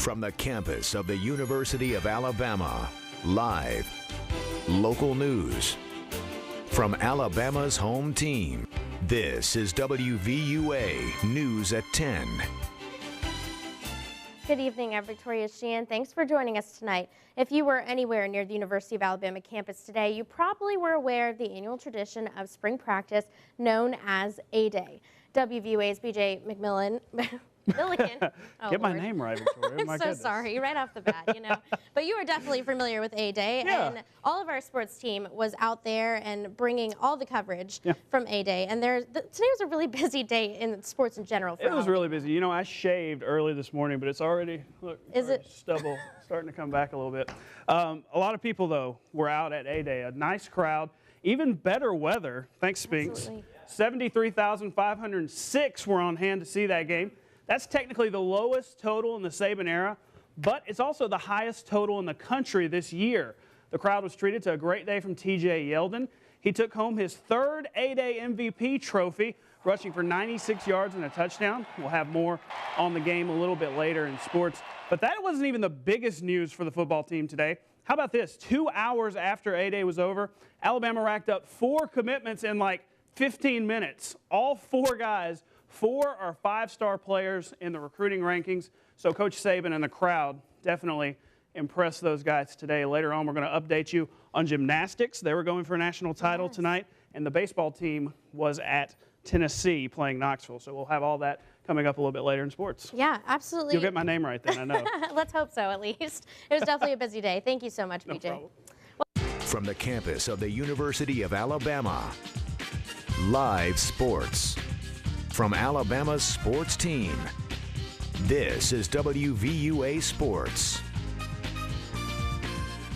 From the campus of the University of Alabama, live, local news. From Alabama's home team, this is WVUA News at 10. Good evening, I'm Victoria Sheehan. Thanks for joining us tonight. If you were anywhere near the University of Alabama campus today, you probably were aware of the annual tradition of spring practice known as A-Day. WVUA's BJ McMillan. Millican. Oh, Get my name right, Victoria. I'm so sorry, right off the bat, you know. But you are definitely familiar with A-Day, Yeah. and all of our sports team was out there and bringing all the coverage from A-Day. And today was a really busy day in sports in general. It was really busy. You know, I shaved early this morning, but it's already, look, stubble starting to come back a little bit. A lot of people, though, were out at A-Day. A nice crowd, even better weather. Thanks, Spinks. Absolutely. 73,506 were on hand to see that game. That's technically the lowest total in the Saban era, but it's also the highest total in the country this year. The crowd was treated to a great day from TJ Yeldon. He took home his third A-Day MVP trophy, rushing for 96 yards and a touchdown. We'll have more on the game a little bit later in sports. But that wasn't even the biggest news for the football team today. How about this? 2 hours after A-Day was over, Alabama racked up 4 commitments in like 15 minutes. All 4 guys. 4 are 5-star players in the recruiting rankings. So Coach Saban and the crowd definitely impressed those guys today. Later on, we're going to update you on gymnastics. They were going for a national title tonight. And the baseball team was at Tennessee playing Knoxville. So we'll have all that coming up a little bit later in sports. Yeah, absolutely. You'll get my name right then, I know. Let's hope so, at least. It was definitely a busy day. Thank you so much, BJ. Problem. From the campus of the University of Alabama, live sports. From Alabama's sports team, this is WVUA Sports.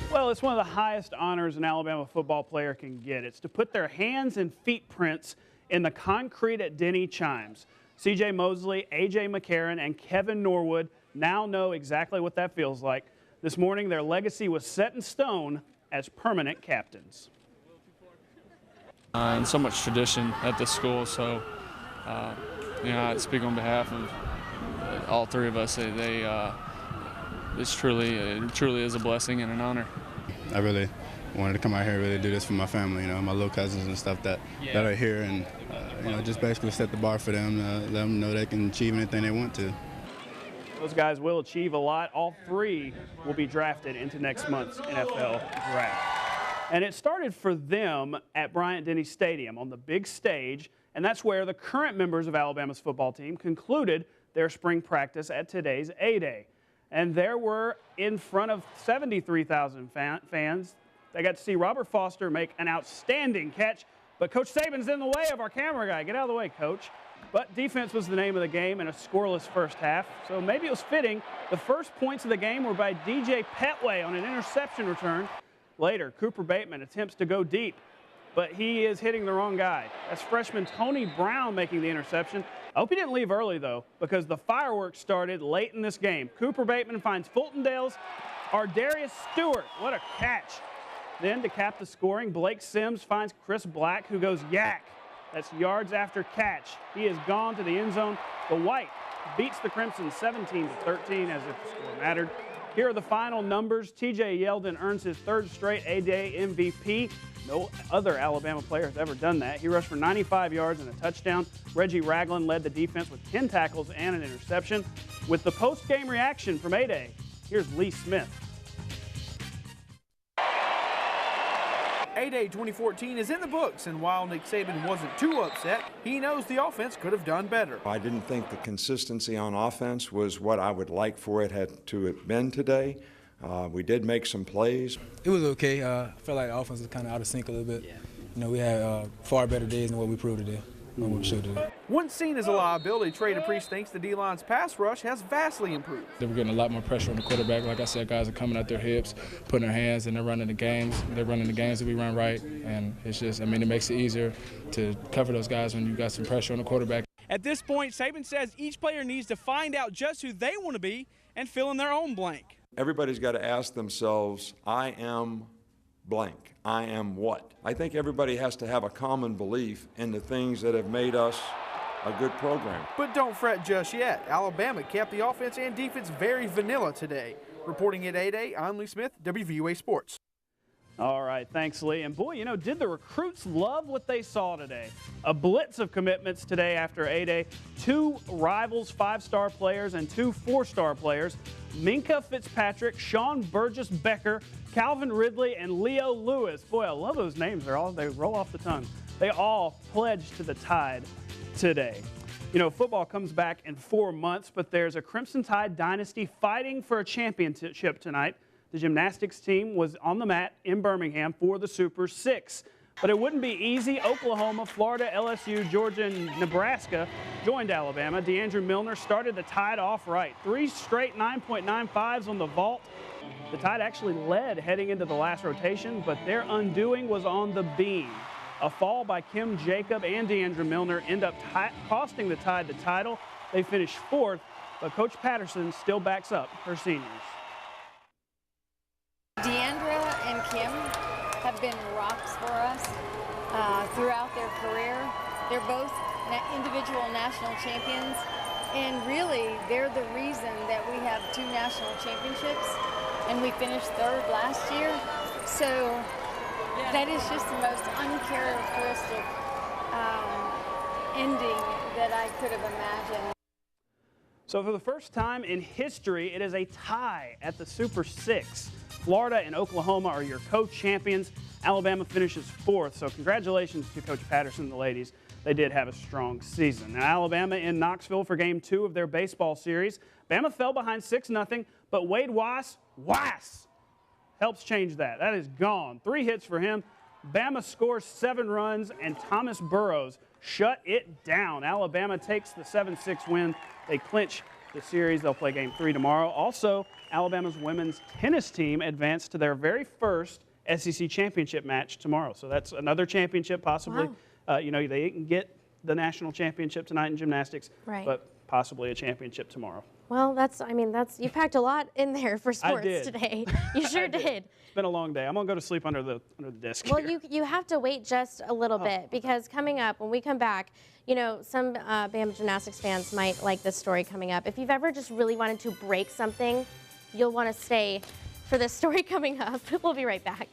Well, it's one of the highest honors an Alabama football player can get. It's to put their hands and feet prints in the concrete at Denny Chimes. C.J. Mosley, A.J. McCarron, and Kevin Norwood now know exactly what that feels like. This morning, their legacy was set in stone as permanent captains. And so much tradition at this school, so you know, I speak on behalf of all 3 of us. It truly is a blessing and an honor. I really wanted to come out here and really do this for my family, you know, my little cousins and stuff that are here, and you know, just basically set the bar for them, let them know they can achieve anything they want to. Those guys will achieve a lot. All 3 will be drafted into next month's NFL draft. And it started for them at Bryant-Denny Stadium on the big stage, and that's where the current members of Alabama's football team concluded their spring practice at today's A-Day. And there were, in front of 73,000 fans, they got to see Robert Foster make an outstanding catch, but Coach Saban's in the way of our camera guy. Get out of the way, Coach. But defense was the name of the game in a scoreless first half, so maybe it was fitting. The first points of the game were by DJ Petway on an interception return. Later, Cooper Bateman attempts to go deep, but he is hitting the wrong guy. That's freshman Tony Brown making the interception. I hope he didn't leave early, though, because the fireworks started late in this game. Cooper Bateman finds Fultondale's Ardarius Stewart. What a catch. Then, to cap the scoring, Blake Sims finds Chris Black, who goes yak. That's yards after catch. He is gone to the end zone. The White beats the Crimson 17-13 as if the score mattered. Here are the final numbers. TJ Yeldon earns his 3rd straight A-Day MVP. No other Alabama player has ever done that. He rushed for 95 yards and a touchdown. Reggie Ragland led the defense with 10 tackles and an interception. With the post-game reaction from A-Day, here's Lee Smith. A-Day 2014 is in the books, and while Nick Saban wasn't too upset, he knows the offense could have done better. I didn't think the consistency on offense was what I would like for it to have been today. We did make some plays. It was okay. I felt like the offense was kind of out of sync a little bit. You know, we had far better days than what we proved today. Once seen as a liability, Trey DePriest thinks the D-line's pass rush has vastly improved. They were getting a lot more pressure on the quarterback. Like I said, guys are coming out their hips, putting their hands, and they're running the games. They're running the games that we run right, and it's just, I mean, it makes it easier to cover those guys when you've got some pressure on the quarterback. At this point, Saban says each player needs to find out just who they want to be and fill in their own blank. Everybody's got to ask themselves, I am blank. I am what? I think everybody has to have a common belief in the things that have made us a good program. But don't fret just yet. Alabama kept the offense and defense very vanilla today. Reporting at 8A, I'm Lee Smith, WVUA Sports. All right, thanks, Lee. And boy, you know, did the recruits love what they saw today? A blitz of commitments today after 8A. 2 rivals 5-star players and 2 4-star players. Minka Fitzpatrick, Sean Burgess-Becker, Calvin Ridley, and Leo Lewis. Boy, I love those names. They roll off the tongue. They all pledged to the Tide today. You know, football comes back in 4 months, but there's a Crimson Tide dynasty fighting for a championship tonight. The gymnastics team was on the mat in Birmingham for the Super 6. But it wouldn't be easy. Oklahoma, Florida, LSU, Georgia, and Nebraska joined Alabama. DeAndre Milner started the Tide off right. 3 straight 9.95s on the vault. The Tide actually led heading into the last rotation, but their undoing was on the beam. A fall by Kim Jacob and DeAndre Milner end up costing the Tide the title. They finished 4th, but Coach Patterson still backs up her seniors. Deandra and Kim have been rocks for us throughout their career. They're both individual national champions, and really they're the reason that we have 2 national championships, and we finished 3rd last year. So that is just the most uncharacteristic ending that I could have imagined. So for the first time in history, it is a tie at the Super 6. Florida and Oklahoma are your co-champions. Alabama finishes 4th, so congratulations to Coach Patterson and the ladies. They did have a strong season. Now, Alabama in Knoxville for Game 2 of their baseball series. Bama fell behind 6-0, but Wade Wass helps change that. That is gone. 3 hits for him. Bama scores 7 runs, and Thomas Burrows shut it down. Alabama takes the 7-6 win. They clinch the series. They'll play Game 3 tomorrow. Also, Alabama's women's tennis team advanced to their very first SEC championship match tomorrow. So that's another championship possibly. Wow. You know, they didn't get the national championship tonight in gymnastics, right, but possibly a championship tomorrow. Well, you packed a lot in there for sports today. You sure did. It's been a long day. I'm going to go to sleep under the desk Well, here. you have to wait just a little bit, because coming up, when we come back, you know, some Bama gymnastics fans might like this story coming up. If you've ever just really wanted to break something, you'll want to stay for this story coming up. We'll be right back.